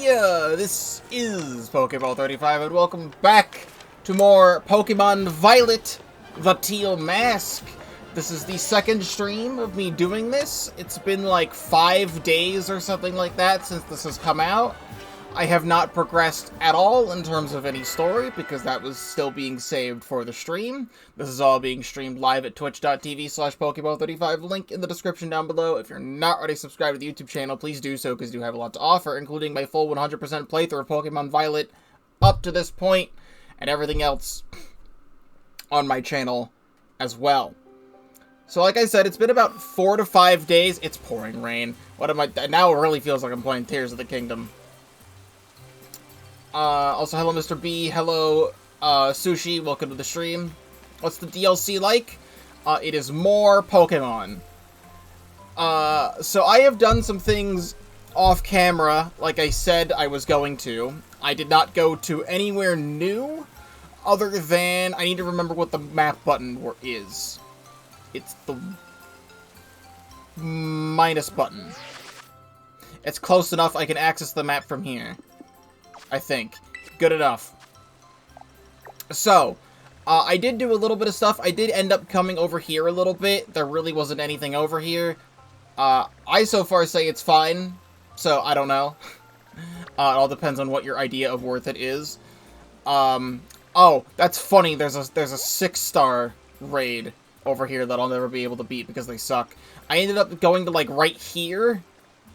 Heya! This is Pokeball 35, and welcome back to more Pokemon Violet, the Teal Mask. This is the second stream of me doing this. It's been like 5 days or something like that since this has come out. I have not progressed at all in terms of any story, because that was still being saved for the stream. This is all being streamed live at twitch.tv/Pokeball35, link in the description down below. If you're not already subscribed to the YouTube channel, please do so, because I do have a lot to offer, including my full 100% playthrough of Pokemon Violet up to this point, and everything else on my channel as well. So like I said, it's been about 4 to 5 days. It's pouring rain. Now it really feels like I'm playing Tears of the Kingdom. Also, hello, Mr. B. Hello, Sushi. Welcome to the stream. What's the DLC like? It is more Pokemon. So I have done some things off camera, like I said I was going to. I did not go to anywhere new, other than I need to remember what the map button is. It's the minus button. It's close enough I can access the map from here. I think. Good enough. So, I did do a little bit of stuff. I did end up coming over here a little bit. There really wasn't anything over here. I so far say it's fine, so I don't know. It all depends on what your idea of worth it is. Oh, that's funny. There's a 6-star raid over here that I'll never be able to beat because they suck. I ended up going to, like, right here,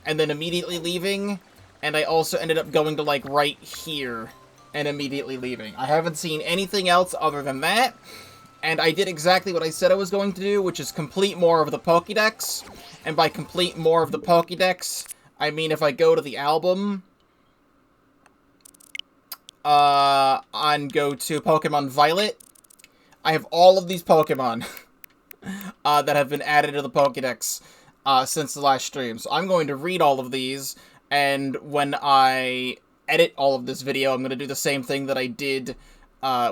and then immediately leaving. And I also ended up going to, like, right here and immediately leaving. I haven't seen anything else other than that. And I did exactly what I said I was going to do, which is complete more of the Pokédex. And by complete more of the Pokédex, I mean if I go to the album, and go to Pokemon Violet, I have all of these Pokemon that have been added to the Pokédex since the last stream. So I'm going to read all of these. And when I edit all of this video, I'm going to do the same thing that I did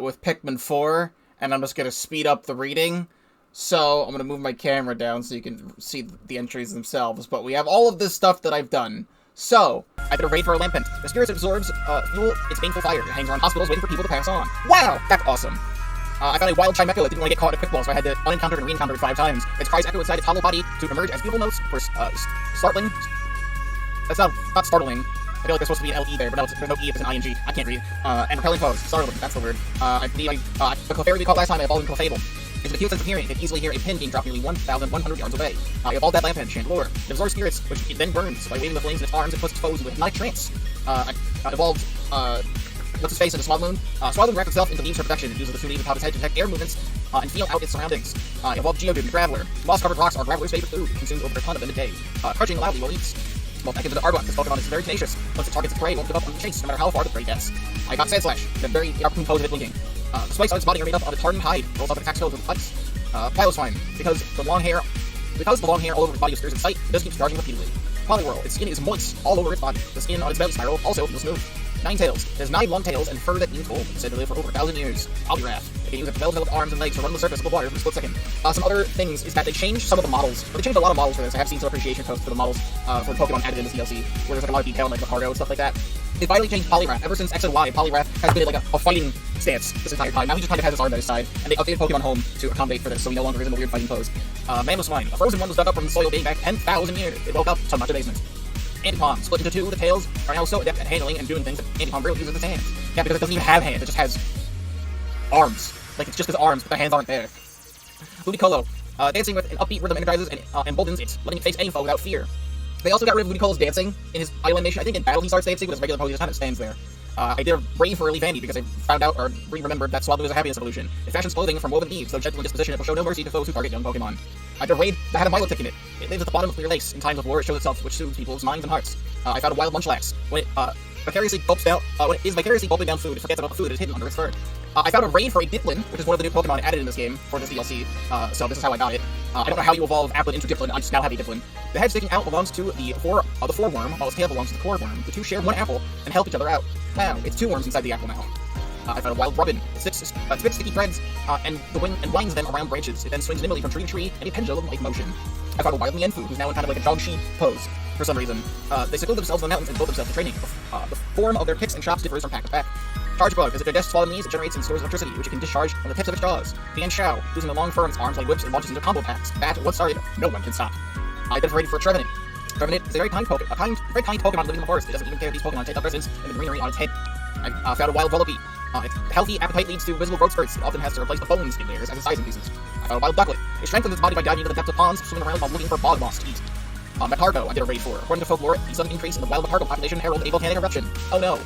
with Pikmin 4, and I'm just going to speed up the reading. So I'm going to move my camera down so you can see the entries themselves. But we have all of this stuff that I've done. So, I did a raid for a Lampent. The spirit absorbs fuel, its baneful fire. It hangs around hospitals waiting for people to pass on. Wow! That's awesome. I found a wild Chimecho that didn't want to get caught in a quick ball, so I had to unencounter and re-encounter it 5 times. Its cries echo inside its hollow body to emerge as bugle notes for startling. That's not startling. I feel like there's supposed to be an L-E there, but no, there's no E if it's an I-N-G. I can't read. And repelling foes. Startling, that's the word. I believe the Clefairy we caught last time, I evolved into Clefable. It's a cute sense of hearing. It can evolve a pin being dropped nearly 1,100 yards away. I evolved that Lampent, Chandelure. It absorbs spirits, which it then burns. By waving the flames in its arms, it puts its foes into a hypnotic trance. I evolved, what's his face into Swabloon. Swabloon wraps itself into leaves for protection. It uses the 2 leaves atop its head to detect air movements, and feel out its surroundings. I evolved Geodude into Graveler. Moss-covered rocks are Graveler's favorite food. It consumes over a ton of them a day. Crunching loudly while it eats. Well, back into the Arbok. This Pokemon is very tenacious. Once it targets its prey, it won't give up on the chase, no matter how far the prey gets. I got Sandslash, the very opportune pose of it blinking. The spikes on its body are made up of its hardened hide, rolls up and attacks foes with cuts. Piloswine, because the long hair all over its body obscures its sight, it does keep charging repeatedly. Poliwhirl, its skin is moist all over its body. The skin on its belly spiral also feels smooth. Ninetales, it has 9 long tails and fur that means gold. It's said to live for over 1,000 years. Poliwrath, it can use its well-developed arms and legs to run on the surface of the water for a split second. Some other things is that they changed some of the models. But they changed a lot of models for this. I have seen some appreciation posts for the models for Pokemon added in this DLC, where there's like a lot of detail, like the cargo and stuff like that. They finally changed Poliwrath. Ever since X and Y, Poliwrath has been in like a fighting stance this entire time. Now he just kind of has his arm by his side, and they updated Pokemon Home to accommodate for this, so he no longer is in a weird fighting pose. Mamoswine, a frozen one was dug up from the soil dating back 10,000 years. It woke up to much amazement. Antipom, split into 2, the tails are now so adept at handling and doing things that Antipom barely uses its hands. Yeah, because it doesn't even have hands, it just has arms. Like, it's just his arms, but the hands aren't there. Ludicolo, dancing with an upbeat rhythm energizes and emboldens it, letting it face any foe without fear. They also got rid of Ludicolo's dancing in his idle animation. I think in battle he starts dancing, but his regular pose he just kind of stands there. I did a raid for Leavandy because I found out, or remembered, that Swablu is a happiness evolution. It fashions clothing from woven leaves, though gentle in disposition, it will show no mercy to foes who target young Pokemon. I did a raid that had a Milotic in it. It lives at the bottom of Clear Lakes. In times of war, it shows itself, which soothes people's minds and hearts. I found a wild Munchlax. When it vicariously gulps down, when it is vicariously gulping down food, it forgets about the food that is hidden under its fur. I found a raid for a Diplin, which is one of the new Pokemon added in this game for this DLC, so this is how I got it. I don't know how you evolve Applin into Diplin, I just now have a Diplin. The head sticking out belongs to the foreworm, while its tail belongs to the core worm. The two share one apple and help each other out. Now, it's 2 worms inside the apple now. I found a wild Rubbin. It spits sticky threads and winds them around branches. It then swings nimbly from tree to tree in a pendulum-like motion. I found a wild Mienfoo, who's now in kind of like a dog sheep pose. for some reason. They seclude themselves in the mountains and devote themselves to training. The form of their picks and chops differs from pack to pack. Charge bug. As if their desks swallow knees, it generates and stores electricity, which it can discharge on the tips of its jaws. Fan Shao. Using the long fur on its arms like whips, it launches into combo attacks. Bat. Once started, no one can stop. Identified for Trevenant. Trevenant is a very kind Pokemon living in the forest. It doesn't even care if these Pokemon take up residence in the greenery on its head. I found a wild Volipede. Its healthy appetite leads to visible growth spurts. It often has to replace the bones it layers as its size increases. I found a wild Ducklet. It strengthens its body by diving into the depths of ponds, swimming around while looking for bog moss to eat. Macargo, I did a raid for. According to folklore, the sudden increase in the wild Macargo population heralded a volcanic eruption. Oh no.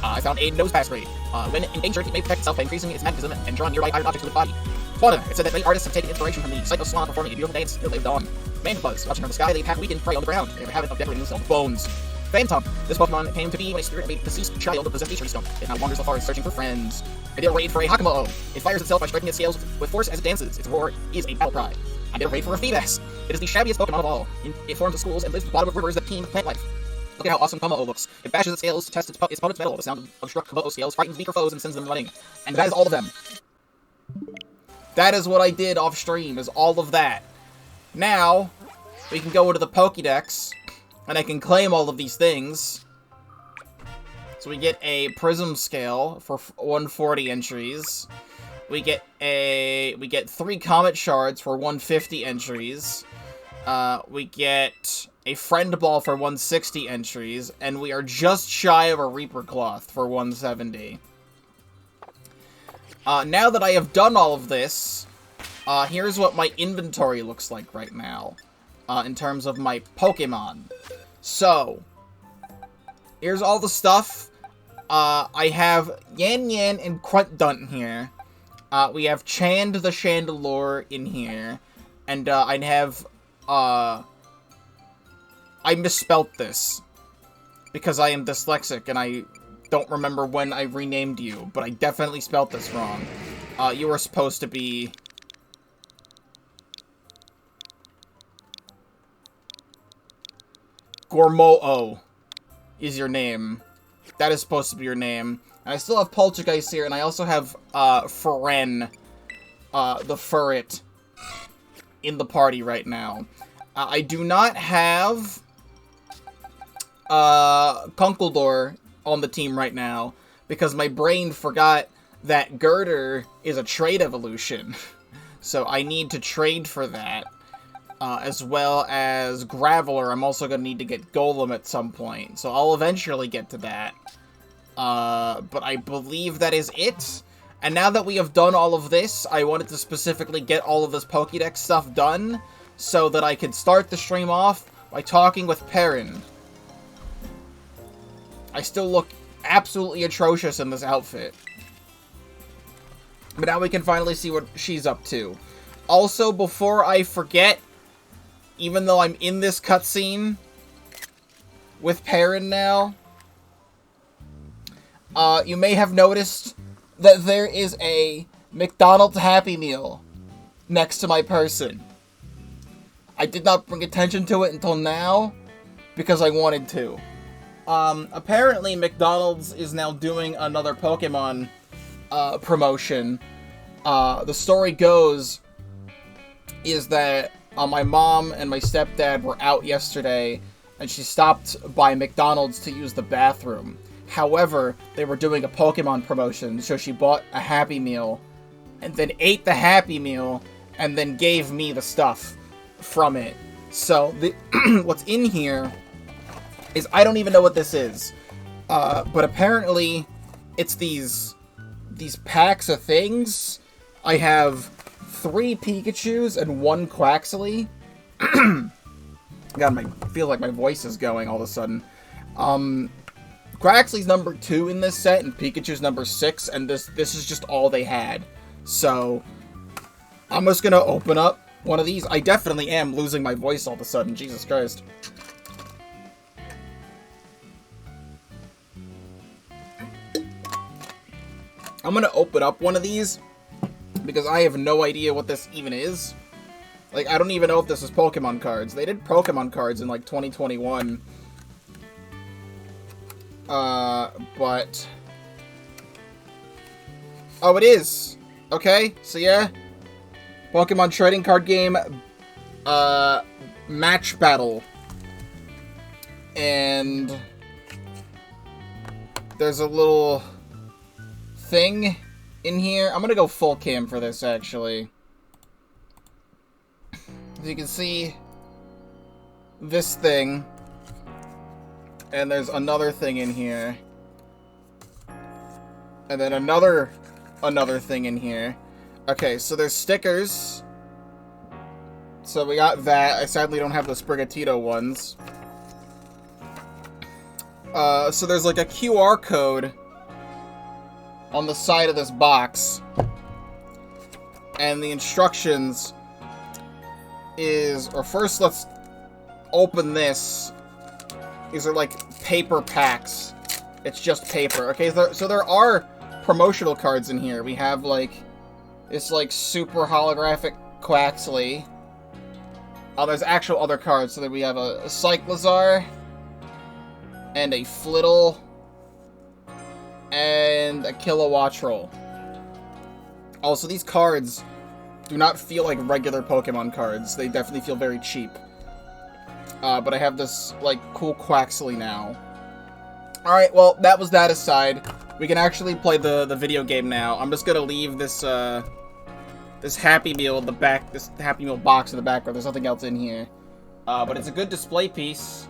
I found a nose pass raid. When endangered, it may protect itself by increasing its magnetism and drawing nearby iron objects to its body. Fauna, it said that many artists have taken inspiration from the Psycho Swan performing a beautiful dance near Lake Dawn. Manbuzz, watching from the sky, they have weakened prey on the ground. They have a habit of decorating themselves with bones. Phantom, this Pokemon came to be when a spirit of a deceased child possessed a tree stump. It now wanders the forest searching for friends. I did a raid for a Hakamo-O. It fires itself by striking its scales with force as it dances. Its roar is a battle cry. I did a raid for a Phoebus. It is the shabbiest Pokemon of all. It forms of schools and lives at the bottom of rivers that teem with plant life. Look at how awesome Como-O looks. It bashes its scales to test its opponent's metal. The sound of struck Como-O scales frightens weaker foes and sends them running. And that is all of them. That is what I did off stream, is all of that. Now, we can go into the Pokédex, and I can claim all of these things. So we get a Prism Scale for 140 entries. We get 3 Comet Shards for 150 entries. We get a Friend Ball for 160 entries, and we are just shy of a Reaper Cloth for 170. Now that I have done all of this, here's what my inventory looks like right now, in terms of my Pokemon. So, here's all the stuff. I have Yan Yan and Cruntdunt here. We have Chand the Chandelure in here. And, I have, I misspelt this. Because I am dyslexic and I don't remember when I renamed you. But I definitely spelt this wrong. You were supposed to be... Gormo-O is your name. That is supposed to be your name. And I still have Poltergeist here, and I also have, Feren, the Furret, in the party right now. I do not have, Kunkeldor on the team right now, because my brain forgot that Girder is a trade evolution. So I need to trade for that. As well as Graveler, I'm also going to need to get Golem at some point. So I'll eventually get to that. But I believe that is it. And now that we have done all of this, I wanted to specifically get all of this Pokédex stuff done, so that I could start the stream off by talking with Perrin. I still look absolutely atrocious in this outfit. But now we can finally see what she's up to. Also, before I forget, even though I'm in this cutscene with Perrin now, you may have noticed that there is a McDonald's Happy Meal next to my person. I did not bring attention to it until now, because I wanted to. Apparently McDonald's is now doing another Pokemon, promotion. The story goes is that my mom and my stepdad were out yesterday, and she stopped by McDonald's to use the bathroom. However, they were doing a Pokemon promotion, so she bought a Happy Meal, and then ate the Happy Meal, and then gave me the stuff from it. So, what's in here is, I don't even know what this is, but apparently, it's these packs of things. I have 3 Pikachus and 1 Quaxley. God, I feel like my voice is going all of a sudden. Quaxley's number 2 in this set, and Pikachu's number 6, and this is just all they had. So, I'm just gonna open up one of these. I definitely am losing my voice all of a sudden, Jesus Christ. I'm gonna open up one of these, because I have no idea what this even is. Like, I don't even know if this is Pokemon cards. They did Pokemon cards in, like, 2021. But... Oh, it is! Okay, so yeah. Pokemon trading card game, match battle. And there's a little thing in here. I'm gonna go full cam for this, actually. As you can see, this thing, and there's another thing in here, and then another thing in here. Okay, so there's stickers. So we got that. I sadly don't have the Sprigatito ones. So there's like a QR code on the side of this box. And the instructions is, or first let's open this. These are like paper packs. It's just paper. Okay, so there are promotional cards in here. We have like, it's like super holographic Quaxley. There's actual other cards. So that we have a Cyclizar, and a Flittle, and a Kilowattrel. Also, these cards do not feel like regular Pokemon cards. They definitely feel very cheap. But I have this, like, cool Quaxley now. Alright, well, that was that aside. We can actually play the video game now. I'm just gonna leave this, this Happy Meal in the back, this Happy Meal box in the background. There's nothing else in here. But it's a good display piece.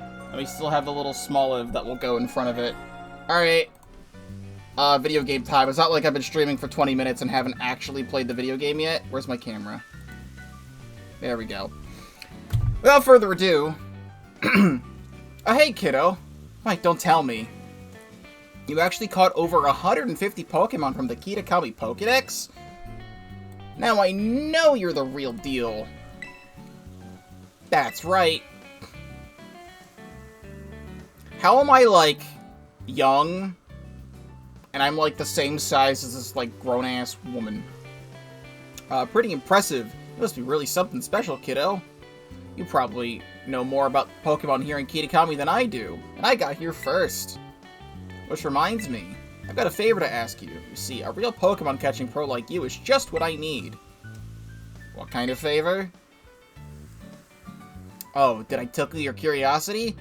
And we still have the little Smoliv that will go in front of it. Alright. Video game time. It's not like I've been streaming for 20 minutes and haven't actually played the video game yet. Where's my camera? There we go. Without further ado... hey, kiddo. Mike, don't tell me. You actually caught over 150 Pokemon from the Kitakami Pokédex? Now I know you're the real deal. That's right. How am I, like, young, and I'm, like, the same size as this, like, grown-ass woman? Pretty impressive. It must be really something special, kiddo. You probably know more about Pokemon here in Kitakami than I do, and I got here first. Which reminds me, I've got a favor to ask you. You see, a real Pokemon catching pro like you is just what I need. What kind of favor? Oh, did I tickle your curiosity?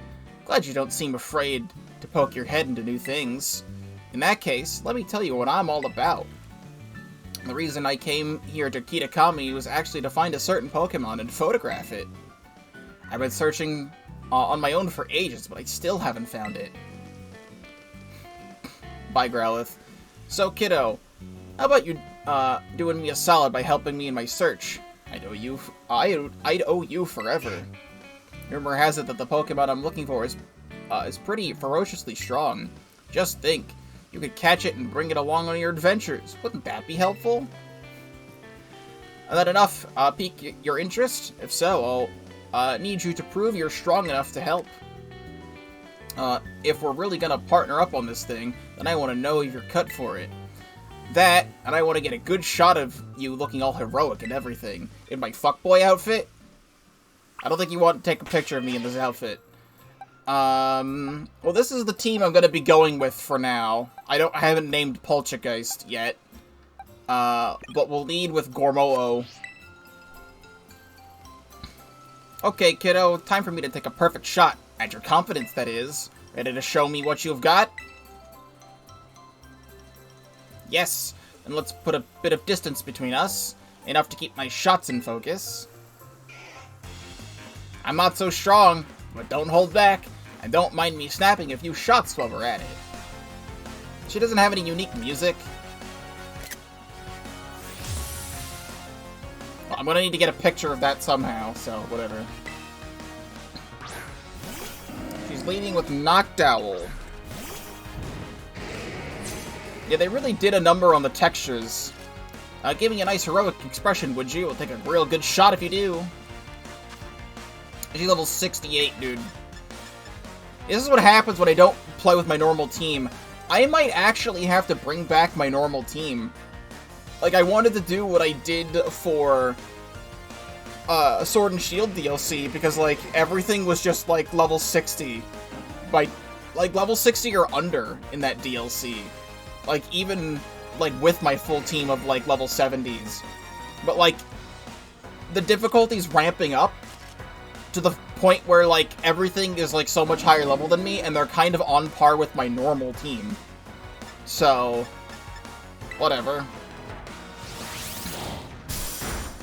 Glad you don't seem afraid to poke your head into new things. In that case, let me tell you what I'm all about. The reason I came here to Kitakami was actually to find a certain Pokemon and photograph it. I've been searching on my own for ages, but I still haven't found it. Bye, Growlithe. So, kiddo, how about you doing me a solid by helping me in my search? I'd owe you forever. Rumor has it that the Pokemon I'm looking for is pretty ferociously strong. Just think, you could catch it and bring it along on your adventures. Wouldn't that be helpful? Is that enough pique your interest? If so, I'll need you to prove you're strong enough to help. If we're really gonna partner up on this thing, then I want to know if you're cut for it. That, and I want to get a good shot of you looking all heroic and everything. In my fuckboy outfit? I don't think you want to take a picture of me in this outfit. Well, this is the team I'm gonna be going with for now. I haven't named Poltergeist yet. But we'll lead with Gormoo. Okay, kiddo, time for me to take a perfect shot. At your confidence, that is. Ready to show me what you've got? Yes, and let's put a bit of distance between us. Enough to keep my shots in focus. I'm not so strong, but don't hold back. And don't mind me snapping a few shots while we're at it. She doesn't have any unique music. Well, I'm gonna need to get a picture of that somehow, so whatever. She's leading with Noctowl. Yeah, they really did a number on the textures. Give me a nice heroic expression, would you? I'll take a real good shot if you do. She's level 68, dude. This is what happens when I don't play with my normal team. I might actually have to bring back my normal team. Like, I wanted to do what I did for Sword and Shield DLC, because, like, everything was just, like, level 60. Like, level 60 or under in that DLC. Like, even, like, with my full team of, like, level 70s. But, like, the difficulty's ramping up to the point where, like, everything is, like, so much higher level than me, and they're kind of on par with my normal team. So, whatever.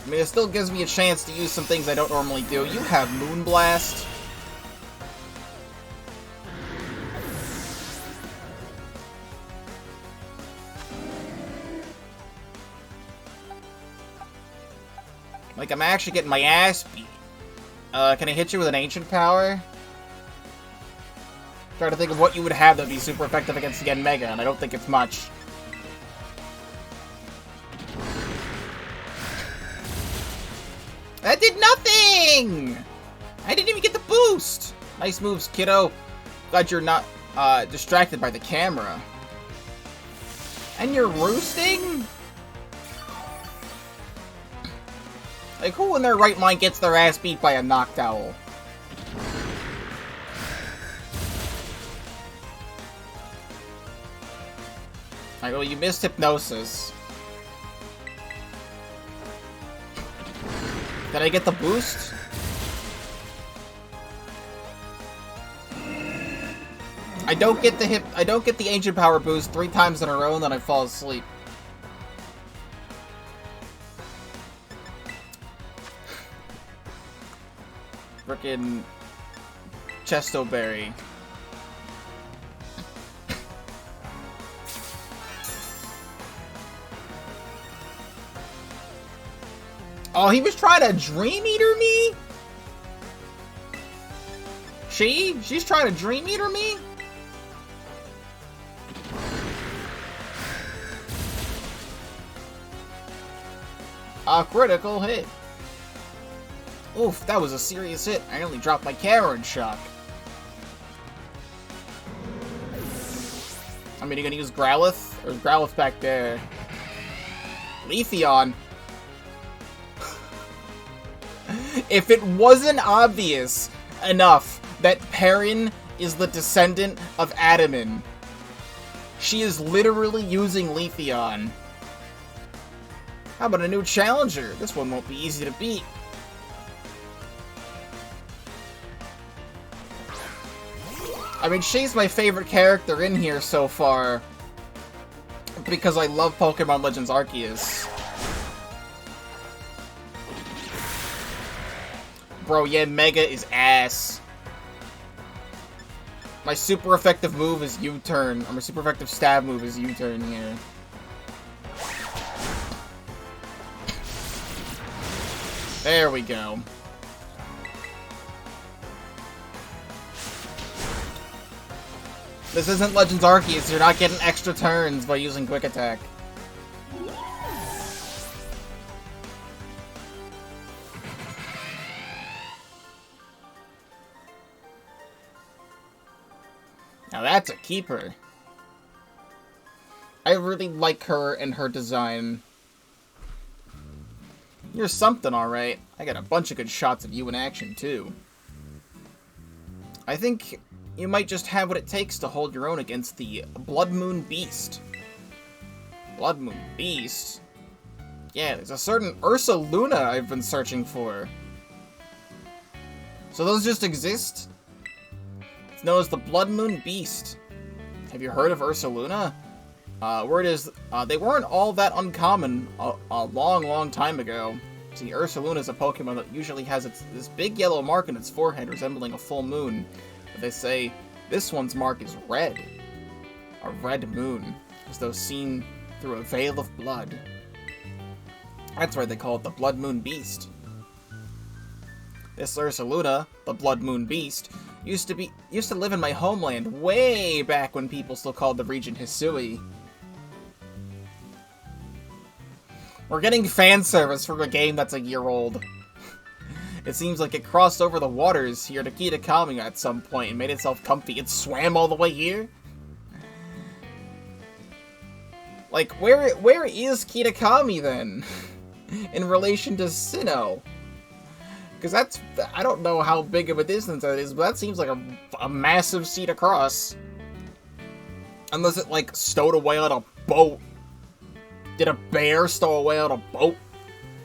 I mean, it still gives me a chance to use some things I don't normally do. You have Moonblast. Like, I'm actually getting my ass beat. Can I hit you with an ancient power? Try to think of what you would have that would be super effective against the Genmega, and I don't think it's much. That did nothing! I didn't even get the boost! Nice moves, kiddo. Glad you're not, distracted by the camera. And you're roosting? Like, who in their right mind gets their ass beat by a Noctowl? Alright, well, you missed Hypnosis. Did I get the boost? I don't get the Ancient Power boost 3 times in a row, and then I fall asleep. Frickin' Chestoberry. Oh, he was trying to Dream Eater me? She's trying to Dream Eater me? A critical hit. Oof, that was a serious hit. I only dropped my camera in shock. I mean, you gonna use Growlithe? Or is Growlithe back there? Leafeon. If it wasn't obvious enough that Perrin is the descendant of Adaman, she is literally using Leafeon. How about a new challenger? This one won't be easy to beat. I mean, she's my favorite character in here so far, because I love Pokemon Legends Arceus. Bro, yeah, Mega is ass. My super effective move is U-turn, or my super effective stab move is U-turn here. There we go. This isn't Legends Arceus, you're not getting extra turns by using Quick Attack. Now that's a keeper. I really like her and her design. You're something, alright. I got a bunch of good shots of you in action, too. I think you might just have what it takes to hold your own against the Blood Moon Beast. Blood Moon Beast? Yeah, there's a certain Ursaluna I've been searching for. So those just exist? It's known as the Blood Moon Beast. Have you heard of Ursaluna? Word is, they weren't all that uncommon a long, long time ago. See, Ursaluna is a Pokemon that usually has this big yellow mark on its forehead resembling a full moon. But they say this one's mark is red. A red moon, as though seen through a veil of blood. That's why they call it the Blood Moon Beast. This Ursaluna, the Blood Moon Beast, used to live in my homeland way back when people still called the region Hisui. We're getting fan service from a game that's a year old. It seems like it crossed over the waters here to Kitakami at some point and made itself comfy. It swam all the way here? Like, where is Kitakami then? In relation to Sinnoh? Because that's, I don't know how big of a distance that is, but that seems like a massive sea to cross. Unless it, like, stowed away on a boat. Did a bear stow away on a boat?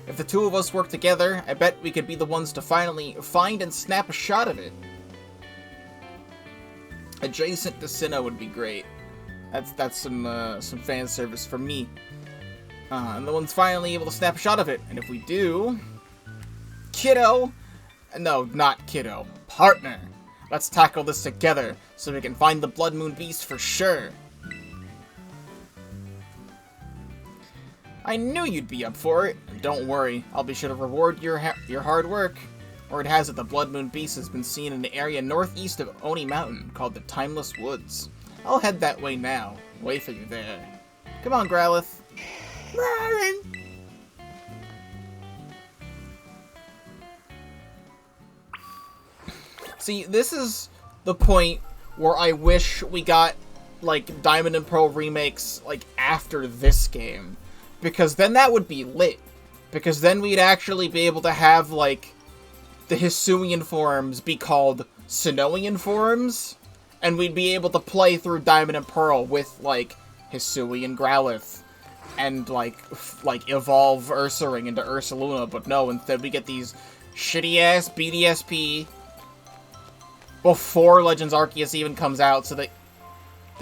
If the two of us work together, I bet we could be the ones to finally find and snap a shot of it. Adjacent to Sinnoh would be great. That's some fan service for me. And the one's finally able to snap a shot of it. And if we do... Kiddo! No, not Kiddo. Partner! Let's tackle this together, so we can find the Blood Moon Beast for sure. I knew you'd be up for it. Don't worry, I'll be sure to reward your hard work. Word has it the Blood Moon Beast has been seen in the area northeast of Oni Mountain, called the Timeless Woods. I'll head that way now. Wait for you there. Come on, Growlithe. See, this is the point where I wish we got, like, Diamond and Pearl remakes, like, after this game. Because then that would be lit. Because then we'd actually be able to have, like, the Hisuian forms be called Sinnohian forms. And we'd be able to play through Diamond and Pearl with, like, Hisuian Growlithe. And, like, evolve Ursaring into Ursaluna. But no, instead we get these shitty-ass BDSP before Legends Arceus even comes out, so they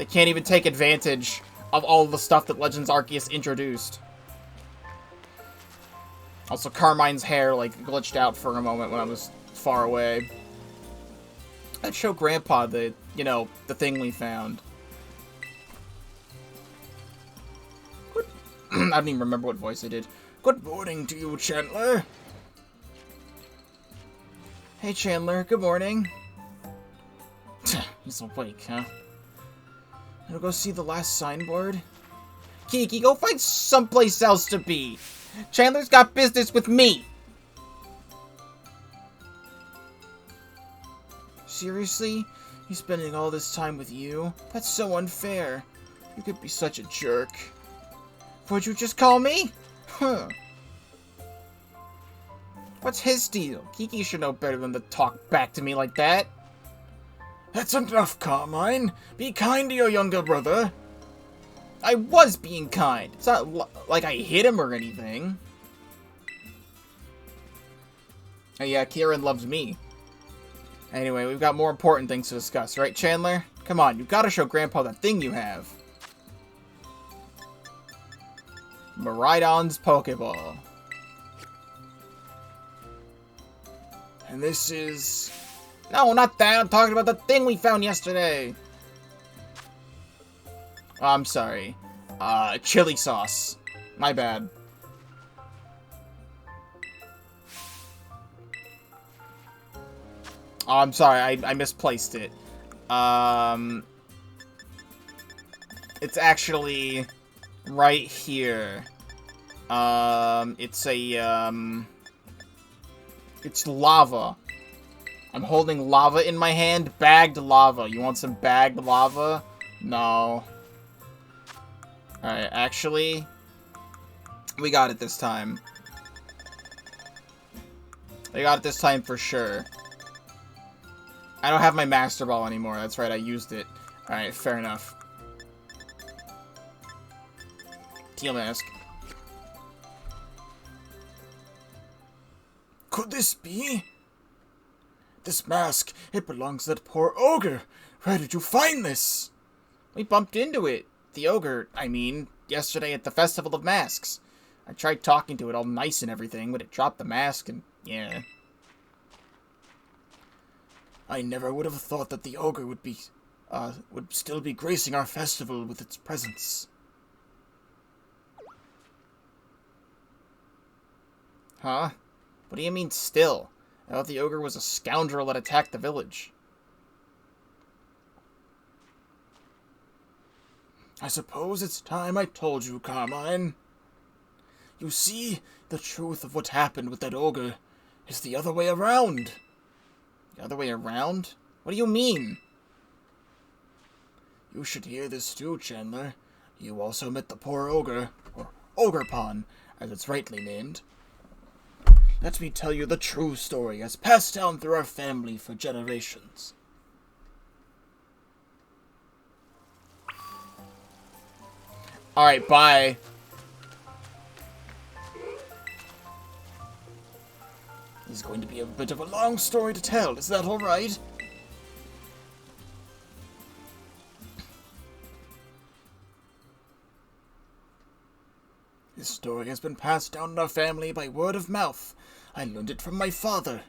can't even take advantage of all the stuff that Legends Arceus introduced. Also, Carmine's hair, like, glitched out for a moment when I was far away. I'd show Grandpa the, you know, the thing we found. Good. I don't even remember what voice I did. Good morning to you, Chandler. Hey, Chandler, good morning. He's awake, huh? Wanna go see the last signboard? Kiki, go find someplace else to be! Chandler's got business with me! Seriously? He's spending all this time with you? That's so unfair. You could be such a jerk. Would you just call me? Huh. What's his deal? Kiki should know better than to talk back to me like that. That's enough, Carmine. Be kind to your younger brother. I was being kind. It's not like I hit him or anything. Oh yeah, Kieran loves me. Anyway, we've got more important things to discuss, right, Chandler? Come on, you've got to show Grandpa that thing you have. Miraidon's Pokeball. And this is... No, not that. I'm talking about the thing we found yesterday. Oh, I'm sorry. Chili sauce. My bad. Oh, I'm sorry. I misplaced it. It's actually right here. It's lava. I'm holding lava in my hand. Bagged lava. You want some bagged lava? No. Alright, actually, we got it this time. We got it this time for sure. I don't have my Master Ball anymore. That's right, I used it. Alright, fair enough. Teal Mask. Could this be? This mask, it belongs to that poor ogre. Where did you find this? We bumped into it. The ogre, I mean, yesterday at the Festival of Masks. I tried talking to it all nice and everything, but it dropped the mask and, yeah. I never would have thought that the ogre would still be gracing our festival with its presence. Huh? What do you mean, still? I thought the ogre was a scoundrel that attacked the village. I suppose it's time I told you, Carmine. You see, the truth of what happened with that ogre is the other way around. The other way around? What do you mean? You should hear this too, Chandler. You also met the poor ogre, or Ogrepon, as it's rightly named. Let me tell you the true story as passed down through our family for generations. Alright, bye. going to be a bit of a long story to tell. Is that alright? This story has been passed down in our family by word of mouth. I learned it from my father.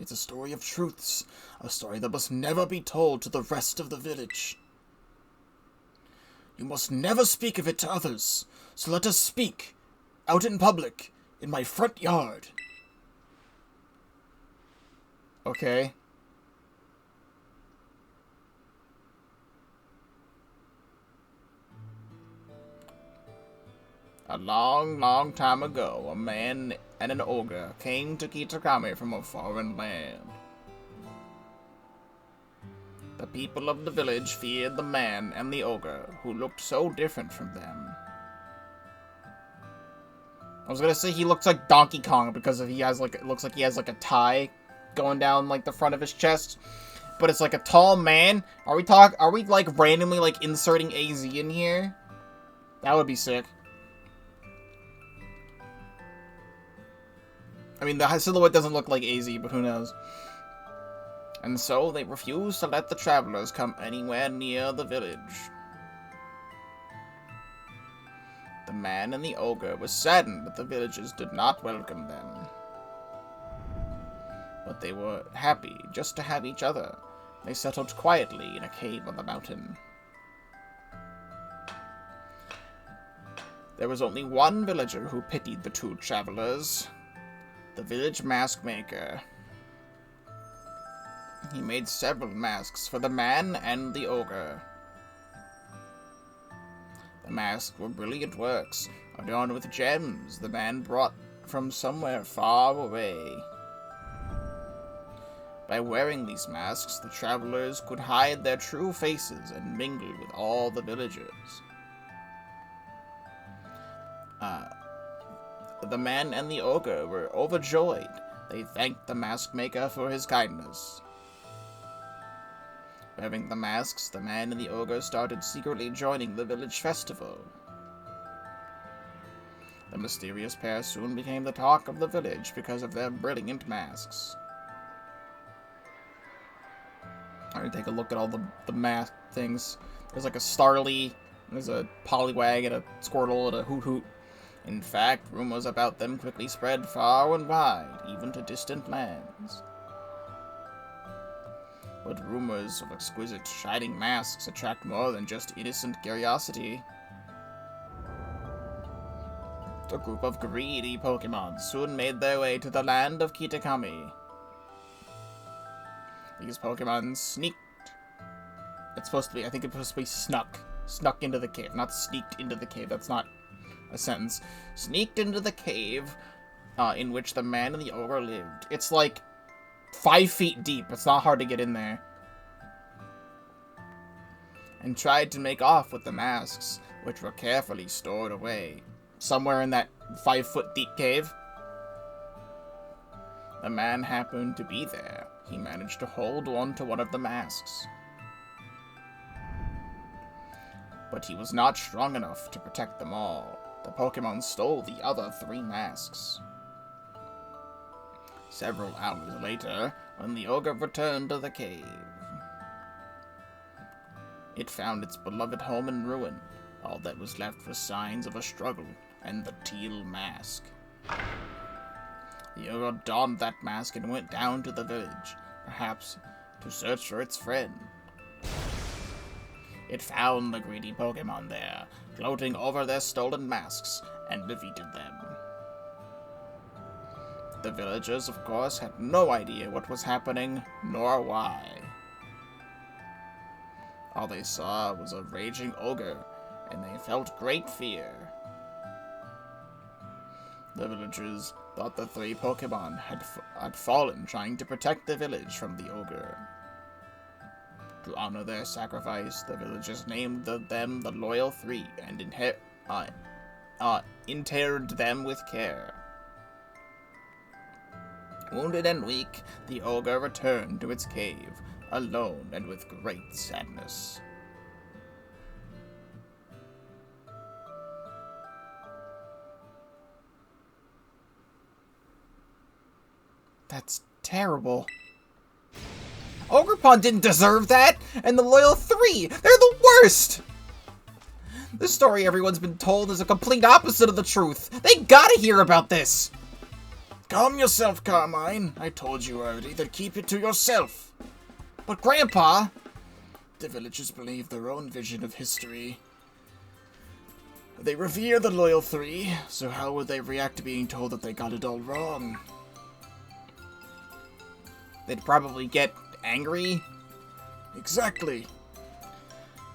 It's a story of truths, a story that must never be told to the rest of the village. You must never speak of it to others, so let us speak, out in public, in my front yard. Okay. A long, long time ago, a man and an ogre came to Kitakami from a foreign land. The people of the village feared the man and the ogre, who looked so different from them. I was gonna say he looks like Donkey Kong because he has like, it looks like he has like a tie going down like the front of his chest. But it's like a tall man. Are we like randomly like inserting AZ in here? That would be sick. I mean, the silhouette doesn't look like AZ, but who knows. And so they refused to let the travelers come anywhere near the village. The man and the ogre were saddened that the villagers did not welcome them. But they were happy just to have each other. They settled quietly in a cave on the mountain. There was only one villager who pitied the two travelers. The village mask maker. He made several masks for the man and the ogre. The masks were brilliant works, adorned with gems the man brought from somewhere far away. By wearing these masks, the travelers could hide their true faces and mingle with all the villagers. The man and the ogre were overjoyed. They thanked the mask maker for his kindness. Wearing the masks, the man and the ogre started secretly joining the village festival. The mysterious pair soon became the talk of the village because of their brilliant masks. I'm gonna take a look at all the mask things. There's like a Starly, there's a Poliwag, and a Squirtle, and a Hoot Hoot. In fact, rumors about them quickly spread far and wide, even to distant lands. But rumors of exquisite, shining masks attract more than just innocent curiosity. A group of greedy Pokémon soon made their way to the land of Kitakami. These Pokémon sneaked. It's supposed to be, I think it's supposed to be snuck. Snuck into the cave, not sneaked into the cave. That's not a sentence. Sneaked into the cave in which the man and the ogre lived. It's like 5 feet deep. It's not hard to get in there. And tried to make off with the masks, which were carefully stored away. Somewhere in that 5 foot deep cave. The man happened to be there. He managed to hold on to one of the masks. But he was not strong enough to protect them all. The Pokémon stole the other 3 masks. Several hours later, when the ogre returned to the cave, it found its beloved home in ruin. All that was left was signs of a struggle and the Teal Mask. The ogre donned that mask and went down to the village, perhaps to search for its friend. It found the greedy Pokémon there, gloating over their stolen masks, and defeated them. The villagers, of course, had no idea what was happening, nor why. All they saw was a raging ogre, and they felt great fear. The villagers thought the 3 Pokémon had fallen trying to protect the village from the ogre. To honor their sacrifice, the villagers named them the Loyal 3 and interred them with care. Wounded and weak, the ogre returned to its cave, alone and with great sadness. That's terrible. Ogerpon didn't deserve that, and the Loyal Three, they're the worst! This story everyone's been told is a complete opposite of the truth. They gotta hear about this! Calm yourself, Carmine. I told you already that keep it to yourself. But Grandpa... The villagers believe their own vision of history. They revere the Loyal Three, so how would they react to being told that they got it all wrong? They'd probably get angry. Exactly.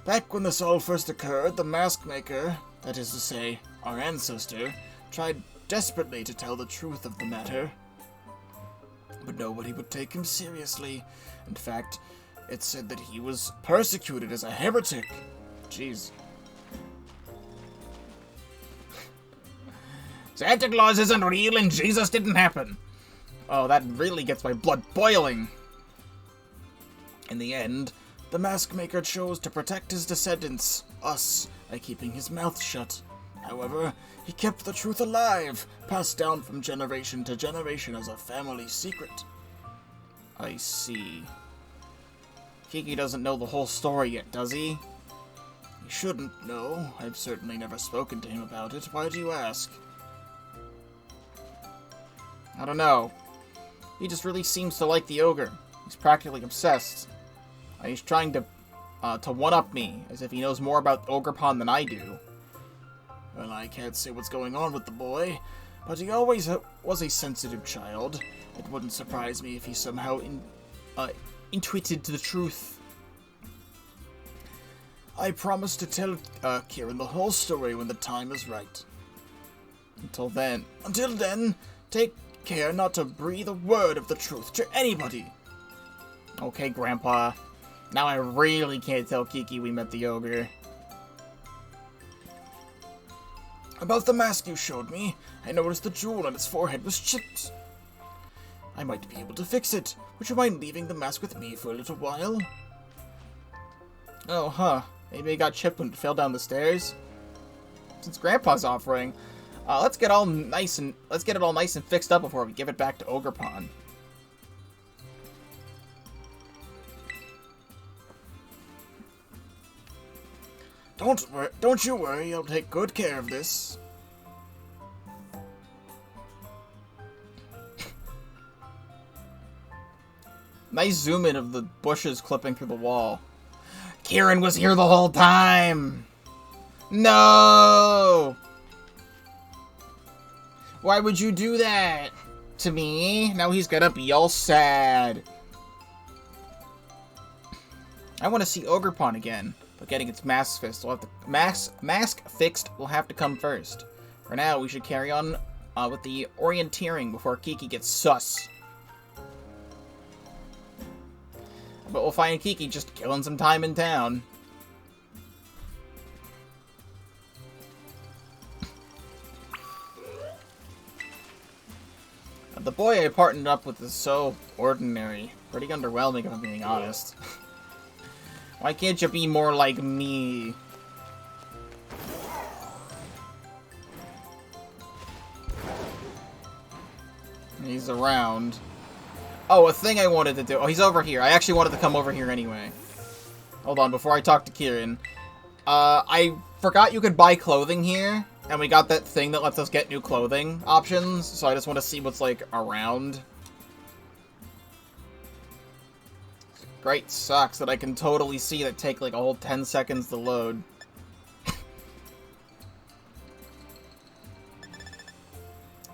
Back when this all first occurred, the mask maker, that is to say, our ancestor, tried desperately to tell the truth of the matter. But nobody would take him seriously. In fact, it said that he was persecuted as a heretic. Jeez. Santa Claus isn't real and Jesus didn't happen. Oh, that really gets my blood boiling. In the end, the mask maker chose to protect his descendants, us, by keeping his mouth shut. However, he kept the truth alive, passed down from generation to generation as a family secret. I see. Kiki doesn't know the whole story yet, does he? He shouldn't know. I've certainly never spoken to him about it. Why do you ask? I don't know. He just really seems to like the ogre. He's practically obsessed. He's trying to one-up me, as if he knows more about Ogerpon than I do. Well, I can't say what's going on with the boy, but he always was a sensitive child. It wouldn't surprise me if he somehow intuited the truth. I promise to tell Kieran the whole story when the time is right. Until then, take care not to breathe a word of the truth to anybody. Okay, Grandpa. Now I really can't tell Kiki we met the ogre. About the mask you showed me, I noticed the jewel on its forehead was chipped. I might be able to fix it. Would you mind leaving the mask with me for a little while? Oh, huh. Maybe it got chipped when it fell down the stairs. Since Grandpa's offering, let's get it all nice and fixed up before we give it back to Ogerpon. Don't you worry, I'll take good care of this. Nice zoom in of the bushes clipping through the wall. Kieran was here the whole time! No! Why would you do that to me? Now he's gonna be all sad. I want to see Ogerpon again, but getting its mask fixed will have to come first. For now, we should carry on with the orienteering before Kiki gets sus. But we'll find Kiki just killing some time in town. The boy I partnered up with is so ordinary. Pretty underwhelming if I'm being honest. Why can't you be more like me? He's around. Oh, a thing I wanted to do. Oh, he's over here. I actually wanted to come over here anyway. Hold on, before I talk to Kieran. I forgot you could buy clothing here. And we got that thing that lets us get new clothing options. So I just want to see what's, like, around. Great socks that I can totally see that take, like, a whole 10 seconds to load.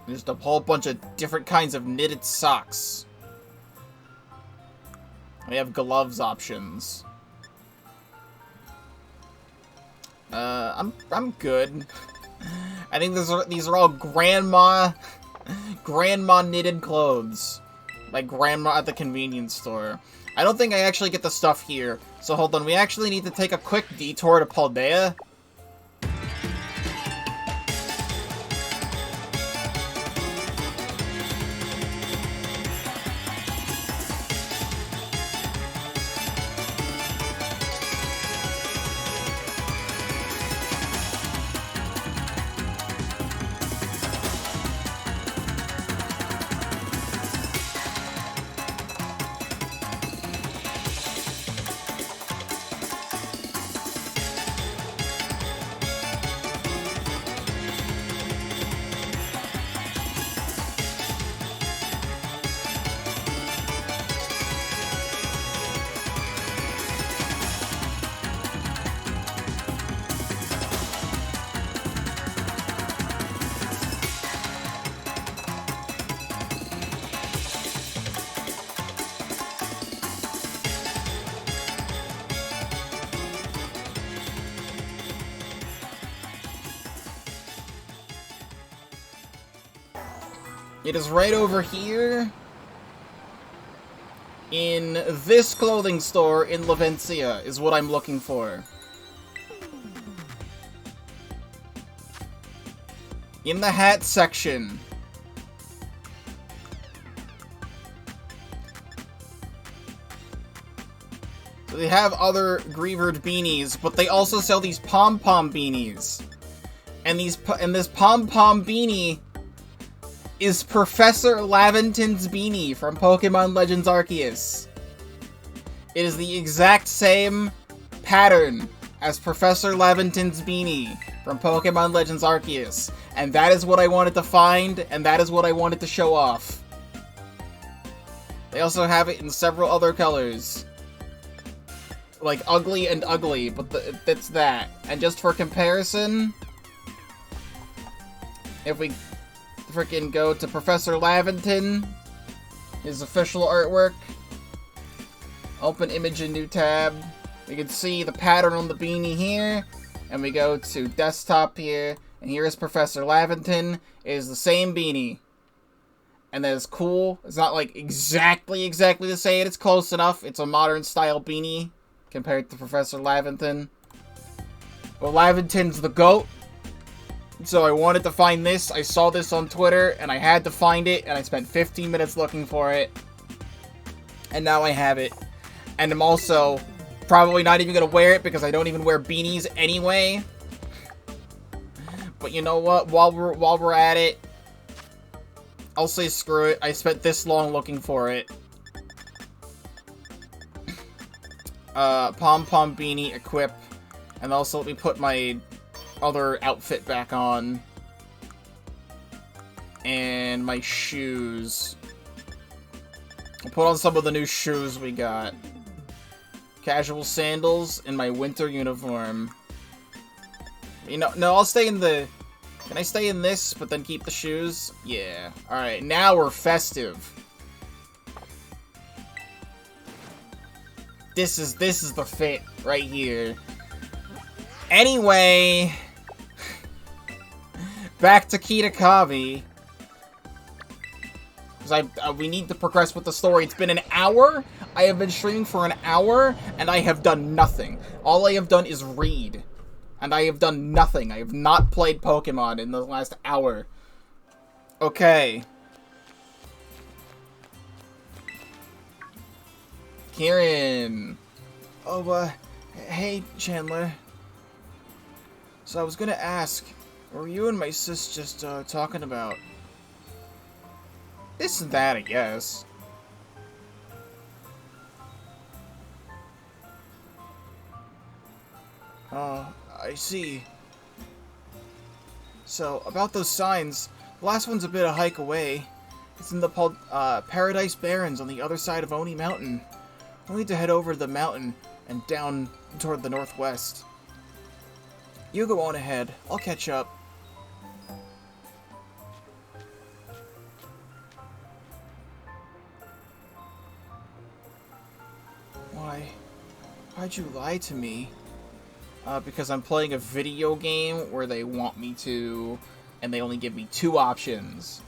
Just a whole bunch of different kinds of knitted socks. We have gloves options. I'm good. I think these are all grandma knitted clothes. Like grandma at the convenience store. I don't think I actually get the stuff here. So hold on, we actually need to take a quick detour to Paldea. It is right over here in this clothing store in Lavencia is what I'm looking for. In the hat section. So they have other Grievered beanies, but they also sell these pom-pom beanies. And this pom-pom beanie is Professor Laventon's beanie from Pokemon Legends Arceus. It is the exact same pattern as Professor Laventon's beanie from Pokemon Legends Arceus. And that is what I wanted to find, and that is what I wanted to show off. They also have it in several other colors. Like ugly and ugly, but it's that. And just for comparison, if we freaking go to Professor Laventon, his official artwork, open image in new tab, we can see the pattern on the beanie here, and we go to desktop here, and here is Professor Laventon. It is the same beanie. And that is cool. It's not like exactly the same. It's close enough. It's a modern style beanie compared to Professor Laventon. Well, Laventon's the GOAT. So I wanted to find this. I saw this on Twitter, and I had to find it, and I spent 15 minutes looking for it. And now I have it. And I'm also probably not even going to wear it, because I don't even wear beanies anyway. But you know what? While we're at it, I'll say screw it. I spent this long looking for it. Pom-pom beanie equip. And also let me put my other outfit back on. And my shoes. I'll put on some of the new shoes we got. Casual sandals and my winter uniform. You know, no, I'll stay in the... Can I stay in this, but then keep the shoes? Yeah. Alright, now we're festive. This is the fit right here. Anyway, back to Kitakami. Because we need to progress with the story. It's been an hour. I have been streaming for an hour, and I have done nothing. All I have done is read. And I have done nothing. I have not played Pokemon in the last hour. Okay. Kieran. Oh, hey, Chandler. So I was gonna ask, what were you and my sis just, talking about? This and that, I guess. Oh, I see. So, about those signs, the last one's a bit of a hike away. It's in the Paradise Barrens on the other side of Oni Mountain. We'll need to head over the mountain and down toward the northwest. You go on ahead. I'll catch up. Why'd you lie to me? Because I'm playing a video game where they want me to, and they only give me 2 options.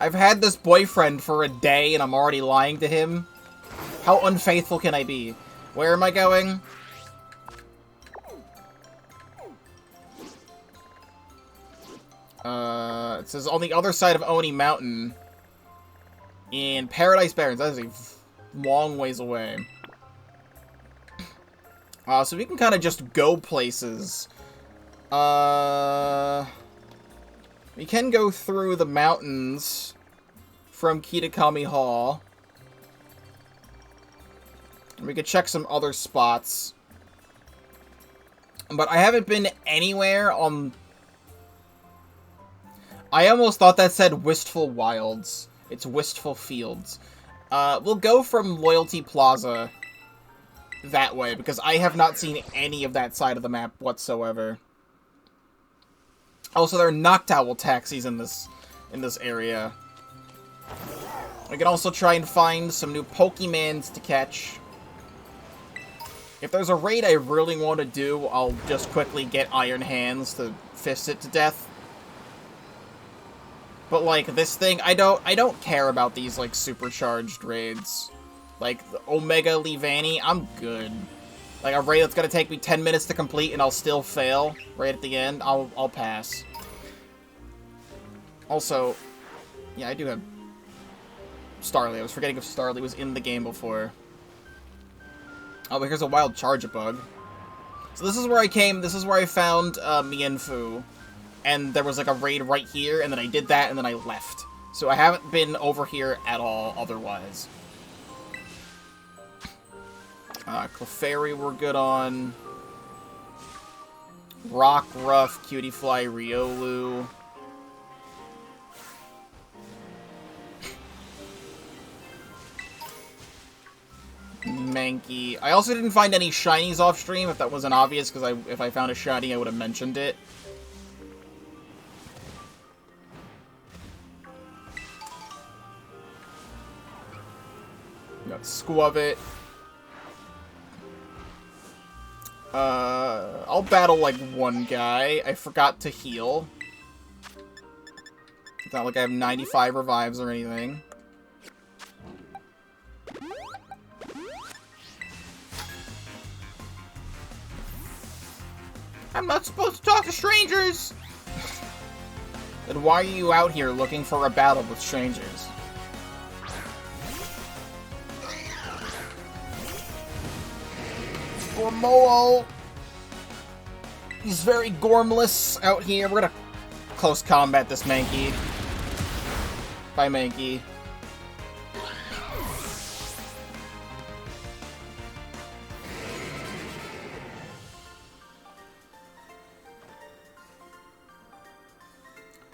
I've had this boyfriend for a day, and I'm already lying to him. How unfaithful can I be? Where am I going? It says on the other side of Oni Mountain. In Paradise Barrens. That is a long ways away. So we can kind of just go places. We can go through the mountains from Kitakami Hall. We could check some other spots. But I haven't been anywhere on... I almost thought that said Wistful Wilds. It's Wistful Fields. We'll go from Loyalty Plaza that way, because I have not seen any of that side of the map whatsoever. Also, there are Noctowl taxis in this area. We can also try and find some new Pokemons to catch. If there's a raid I really want to do, I'll just quickly get Iron Hands to fist it to death. But, like, this thing, I don't care about these, like, supercharged raids. Like, the Omega Levani, I'm good. Like, a raid that's gonna take me 10 minutes to complete and I'll still fail right at the end, I'll pass. Also, yeah, I do have Starly. I was forgetting if Starly was in the game before. Oh, but here's a wild charge bug. So this is where I came, this is where I found Mienfu. And there was like a raid right here, and then I did that, and then I left. So I haven't been over here at all otherwise. Clefairy we're good on. Rockruff, Cutiefly, Riolu. Mankey. I also didn't find any shinies off stream, if that wasn't obvious, because if I found a shiny, I would have mentioned it. Got Squavit. I'll battle, like, one guy. I forgot to heal. It's not like I have 95 revives or anything. I'm not supposed to talk to strangers! Then why are you out here looking for a battle with strangers? Gormoo! He's very gormless out here. We're gonna close combat this Mankey. Bye, Mankey.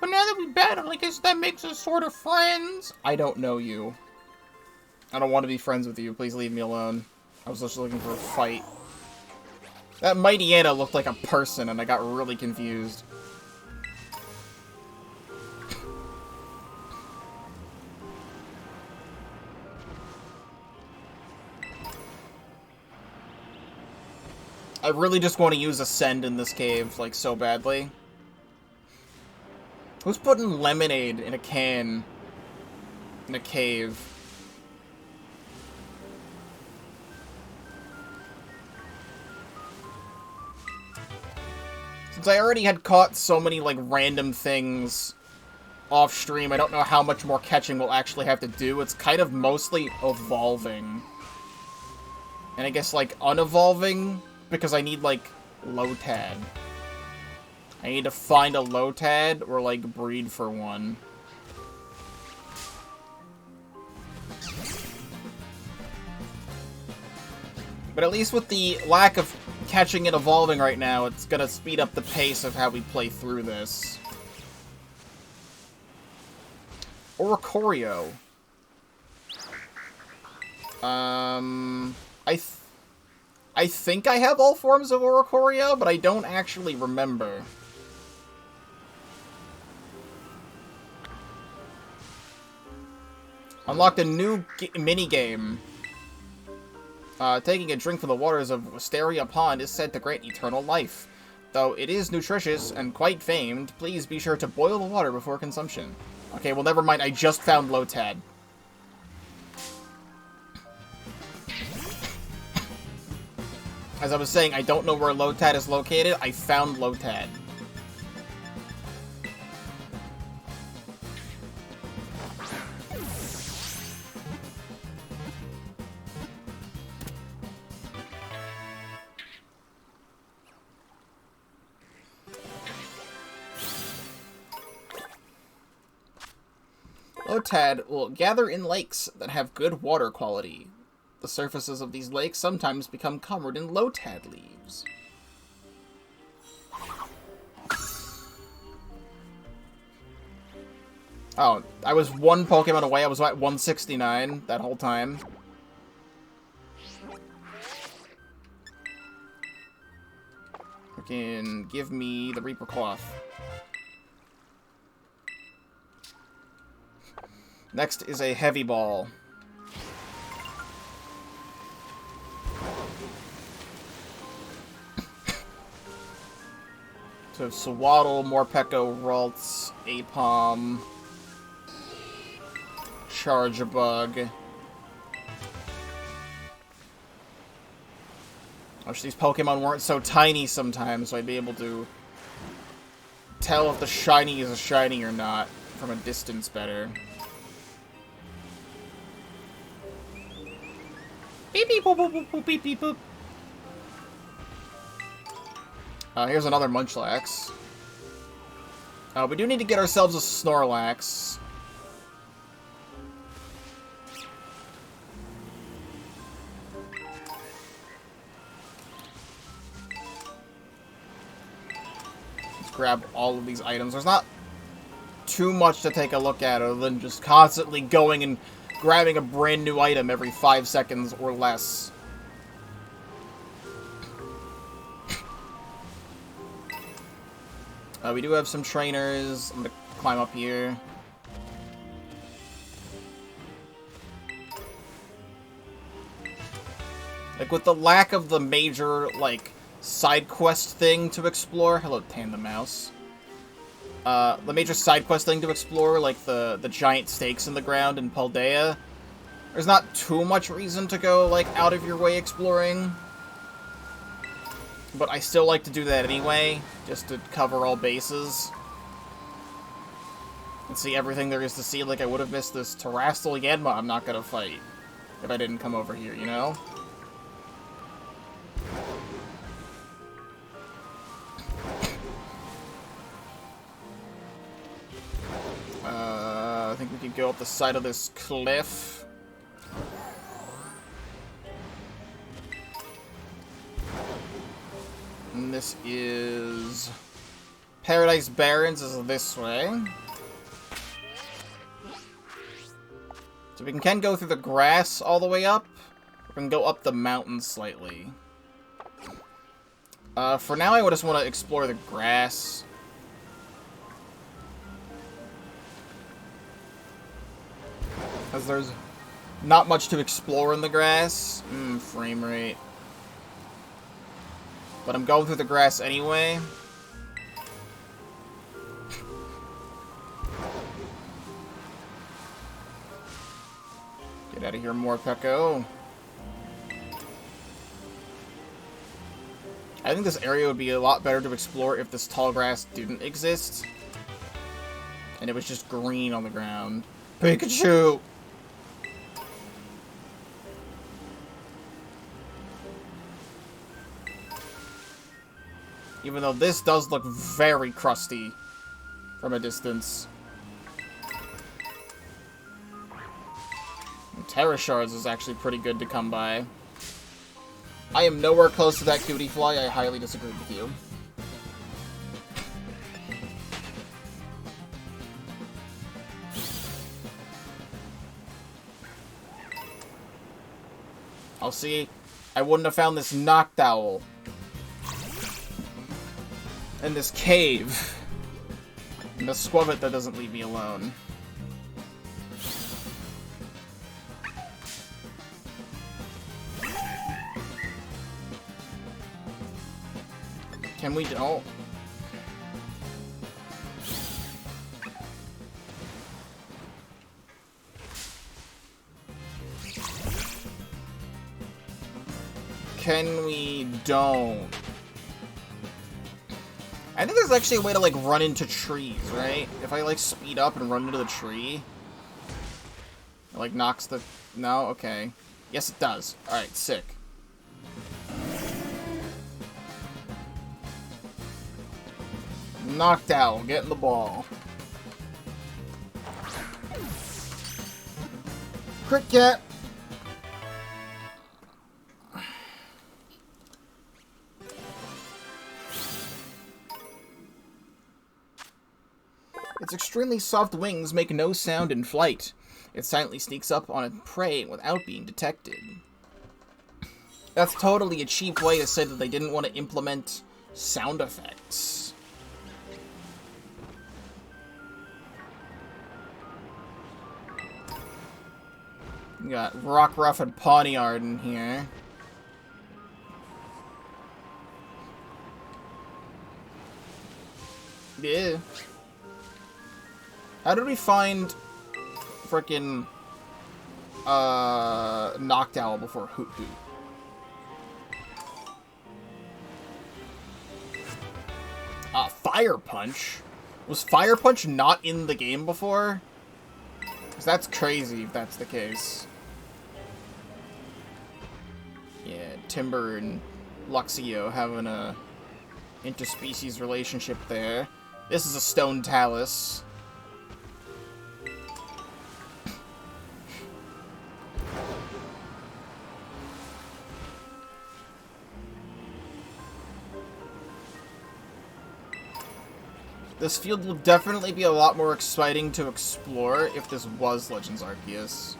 But now that we battled, I guess that makes us sort of friends. I don't know you. I don't want to be friends with you. Please leave me alone. I was just looking for a fight. That Mightyena looked like a person, and I got really confused. I really just want to use Ascend in this cave, like, so badly. Who's putting lemonade in a can in a cave? Since I already had caught so many, like, random things off stream, I don't know how much more catching we'll actually have to do. It's kind of mostly evolving. And I guess, like, unevolving, because I need, like, Lotad. I need to find a Lotad or, like, breed for one. But at least with the lack of catching and evolving right now, it's gonna speed up the pace of how we play through this. Oricorio. I think I have all forms of Oricorio, but I don't actually remember. Unlocked a new minigame. Taking a drink from the waters of Wisteria Pond is said to grant eternal life. Though it is nutritious and quite famed, please be sure to boil the water before consumption. Okay, well, never mind. I just found Lotad. As I was saying, I don't know where Lotad is located. I found Lotad. Lotad will gather in lakes that have good water quality. The surfaces of these lakes sometimes become covered in Lotad leaves. Oh, I was one Pokemon away. I was at 169 that whole time. Freaking give me the Reaper Cloth. Next is a Heavy Ball. So Swaddle, Morpeko, Ralts, Apom, Chargebug. I wish these Pokemon weren't so tiny sometimes, so I'd be able to tell if the shiny is a shiny or not from a distance better. Beep beep boop boop boop boop beep beep boop. Here's another Munchlax. We do need to get ourselves a Snorlax. Let's grab all of these items. There's not too much to take a look at other than just constantly going and grabbing a brand new item every 5 seconds or less. We do have some trainers. I'm gonna climb up here. Like, with the lack of the major, like, side quest thing to explore... Hello, Tandem Mouse. The major side quest thing to explore, like the giant stakes in the ground in Paldea, there's not too much reason to go, like, out of your way exploring. But I still like to do that anyway, just to cover all bases. And see everything there is to see. Like, I would have missed this Terrastal Yanma I'm not gonna fight if I didn't come over here, you know? I think we could go up the side of this cliff. And this is... Paradise Barrens is this way. So we can go through the grass all the way up. We can go up the mountain slightly. For now, I just want to explore the grass. Because there's not much to explore in the grass. Frame rate. But I'm going through the grass anyway. Get out of here, Morpeko. I think this area would be a lot better to explore if this tall grass didn't exist. And it was just green on the ground. Pikachu! Even though this does look very crusty from a distance. And Terra Shards is actually pretty good to come by. I am nowhere close to that Cutie Fly. I highly disagree with you. I'll see. I wouldn't have found this Noctowl in this cave. And the Squavit that doesn't leave me alone. Can we don't? Can we don't? I think there's actually a way to, like, run into trees, right? If I, like, speed up and run into the tree, it, like, knocks the... No? Okay. Yes, it does. Alright, sick. Knocked out. Getting the ball. Cricket! Its extremely soft wings make no sound in flight. It silently sneaks up on its prey without being detected. That's totally a cheap way to say that they didn't want to implement sound effects. We got Rockruff and Pawniard in here. Yeah. How did we find frickin' Noctowl before Hoot Hoot? Fire Punch? Was Fire Punch not in the game before? 'Cause that's crazy if that's the case. Yeah, Timber and Luxio having a interspecies relationship there. This is a Stone Talus. This field will definitely be a lot more exciting to explore if this was Legends Arceus.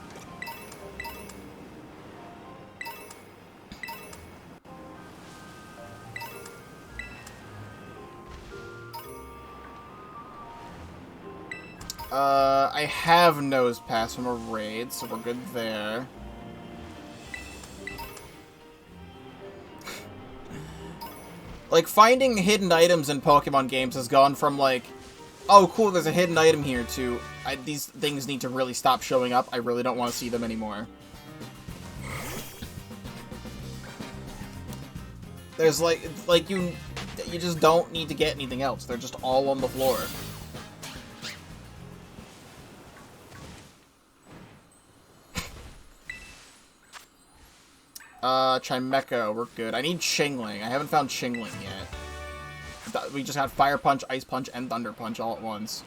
I have Nose Pass from a raid, so we're good there. Like, finding hidden items in Pokemon games has gone from, like, oh, cool, there's a hidden item here, to, these things need to really stop showing up. I really don't want to see them anymore. There's, like you just don't need to get anything else. They're just all on the floor. Chimecho, we're good. I need Chingling. I haven't found Chingling yet. We just had Fire Punch, Ice Punch, and Thunder Punch all at once.